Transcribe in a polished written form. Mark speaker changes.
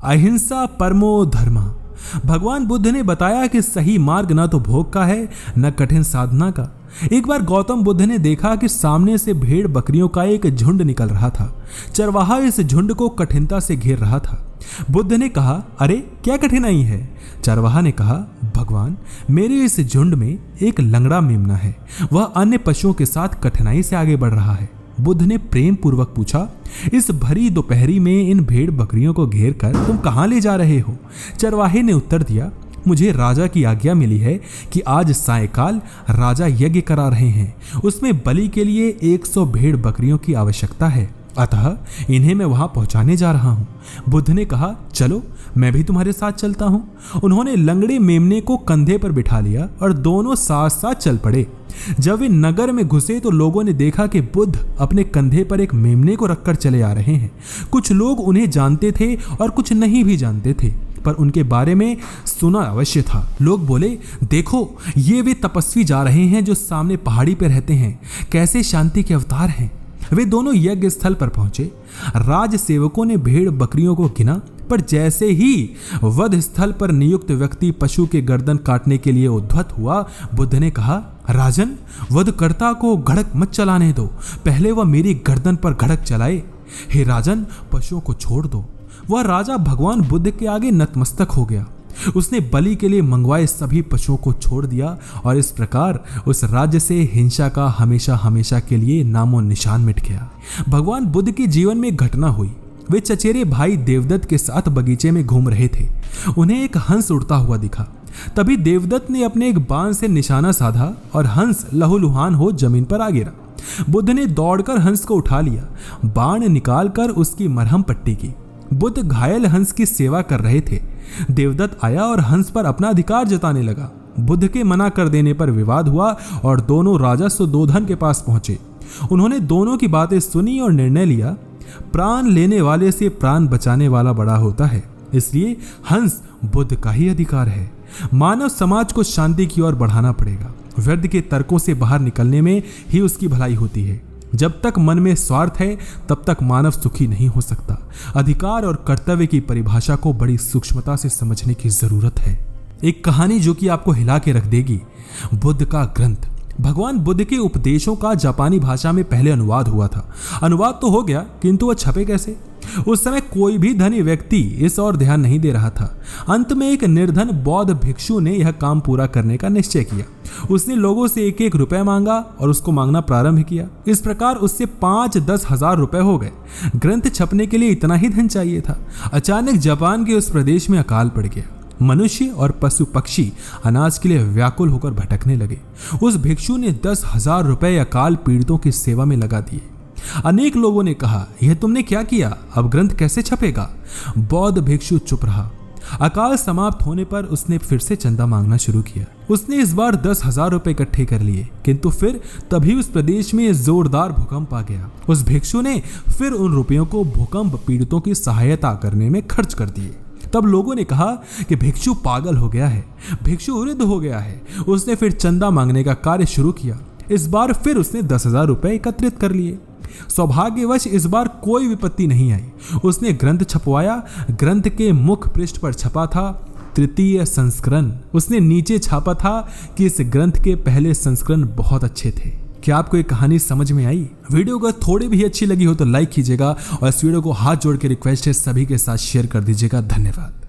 Speaker 1: अहिंसा परमो धर्म। भगवान बुद्ध ने बताया कि सही मार्ग न तो भोग का है न कठिन साधना का। एक बार गौतम बुद्ध ने देखा कि सामने से भेड़ बकरियों का एक झुंड निकल रहा था। चरवाहा इस झुंड को कठिनता से घेर रहा था। बुद्ध ने कहा, अरे क्या कठिनाई है? चरवाहा ने कहा, भगवान, मेरे इस झुंड में एक लंगड़ा मेमना है, वह अन्य पशुओं के साथ कठिनाई से आगे बढ़ रहा है। बुद्ध ने प्रेम पूर्वक पूछा, इस भरी दोपहरी में इन भेड़ बकरियों को घेर कर तुम कहाँ ले जा रहे हो? चरवाहे ने उत्तर दिया, मुझे राजा की आज्ञा मिली है कि आज सायंकाल राजा यज्ञ करा रहे हैं, उसमें बलि के लिए 100 भेड़ बकरियों की आवश्यकता है, अतः इन्हें मैं वहां पहुंचाने जा रहा हूं। बुद्ध ने कहा, चलो मैं भी तुम्हारे साथ चलता हूं। उन्होंने लंगड़े मेमने को कंधे पर बिठा लिया और दोनों साथ साथ चल पड़े। जब वे नगर में घुसे तो लोगों ने देखा कि बुद्ध अपने कंधे पर एक मेमने को रखकर चले आ रहे हैं। कुछ लोग उन्हें जानते थे और कुछ नहीं भी जानते थे, पर उनके बारे में सुना अवश्य था। लोग बोले, देखो ये वे तपस्वी जा रहे हैं जो सामने पहाड़ी पर रहते हैं, कैसे शांति के अवतार हैं। वे दोनों यज्ञ स्थल पर पहुंचे। राज सेवकों ने भेड़ बकरियों को गिना, पर जैसे ही वध स्थल पर नियुक्त व्यक्ति पशु के गर्दन काटने के लिए उद्धत हुआ, बुद्ध ने कहा, राजन, वधकर्ता को घड़क मत चलाने दो, पहले वह मेरी गर्दन पर घड़क चलाए। हे राजन, पशुओं को छोड़ दो। वह राजा भगवान बुद्ध के आगे नतमस्तक हो गया। उसने बलि के लिए मंगवाए सभी पशुओं को छोड़ दिया और इस प्रकार उस राज्य से हिंसा का हमेशा हमेशा के लिए नामो निशान मिट गया। भगवान बुद्ध के जीवन में घटना हुई। वे चचेरे भाई देवदत्त के साथ बगीचे में घूम रहे थे। उन्हें एक हंस उड़ता हुआ दिखा। तभी देवदत्त ने अपने एक बाण से निशाना साधा और हंस लहूलुहान हो जमीन पर आ गिरा। बुद्ध ने दौड़कर हंस को उठा लिया, बाण निकालकर उसकी मरहम पट्टी की। बुद्ध घायल हंस की सेवा कर रहे थे। देवदत्त आया और हंस पर अपना अधिकार जताने लगा। बुद्ध के मना कर देने पर विवाद हुआ और दोनों राजा सुदोधन के पास पहुंचे। उन्होंने दोनों की बातें सुनी और निर्णय लिया, प्राण लेने वाले से प्राण बचाने वाला बड़ा होता है, इसलिए हंस बुद्ध का ही अधिकार है। मानव समाज को शांति की ओर बढ़ाना पड़ेगा। व्यर्थ के तर्कों से बाहर निकलने में ही उसकी भलाई होती है। जब तक मन में स्वार्थ है तब तक मानव सुखी नहीं हो सकता। अधिकार और कर्तव्य की परिभाषा को बड़ी सूक्ष्मता से समझने की जरूरत है। एक कहानी जो कि आपको हिला के रख देगी। बुद्ध का ग्रंथ। भगवान बुद्ध के उपदेशों का जापानी भाषा में पहले अनुवाद हुआ था। अनुवाद तो हो गया, किंतु वह छपे कैसे? उस समय कोई भी धनी व्यक्ति इस ओर ध्यान नहीं दे रहा था। अंत में एक निर्धन बौद्ध भिक्षु ने यह काम पूरा करने का निश्चय किया। उसने लोगों से 1-1 रुपए मांगा और उसको मांगना प्रारंभ किया। इस प्रकार उससे 5-10 हजार रुपए हो गए। ग्रंथ छपने के लिए इतना ही धन चाहिए था। अचानक जापान के उस प्रदेश में अकाल पड़ गया। मनुष्य और पशु पक्षी अनाज के लिए व्याकुल होकर भटकने लगे। उस भिक्षु ने 10,000 रुपए अकाल पीड़ितों की सेवा में लगा दिए। अनेक लोगों ने कहा, यह तुमने क्या किया? अब ग्रंथ कैसे छपेगा? बौद्ध भिक्षु चुप रहा। अकाल समाप्त होने पर उसने फिर से चंदा मांगना शुरू किया। उसने इस बार 10,000 रुपए इकट्ठे कर लिए, किंतु फिर तभी उस प्रदेश में जोरदार भूकंप आ गया। उस भिक्षु ने फिर उन रुपयों को भूकंप पीड़ितों की सहायता करने में खर्च कर दिए। तब लोगों ने कहा कि भिक्षु पागल हो गया है, भिक्षु वृद्ध हो गया है। उसने फिर चंदा मांगने का कार्य शुरू किया। इस बार फिर उसने 10,000 रुपए एकत्रित कर लिए। सौभाग्यवश इस बार कोई विपत्ति नहीं आई। उसने ग्रंथ छपवाया। ग्रंथ के मुख पृष्ठ पर छपा था 3य संस्करण। उसने नीचे छापा था कि इस ग्रंथ के पहले संस्करण बहुत अच्छे थे। क्या आपको ये कहानी समझ में आई? वीडियो अगर थोड़ी भी अच्छी लगी हो तो लाइक कीजिएगा और इस वीडियो को हाथ जोड़ के रिक्वेस्ट है सभी के साथ शेयर कर दीजिएगा। धन्यवाद।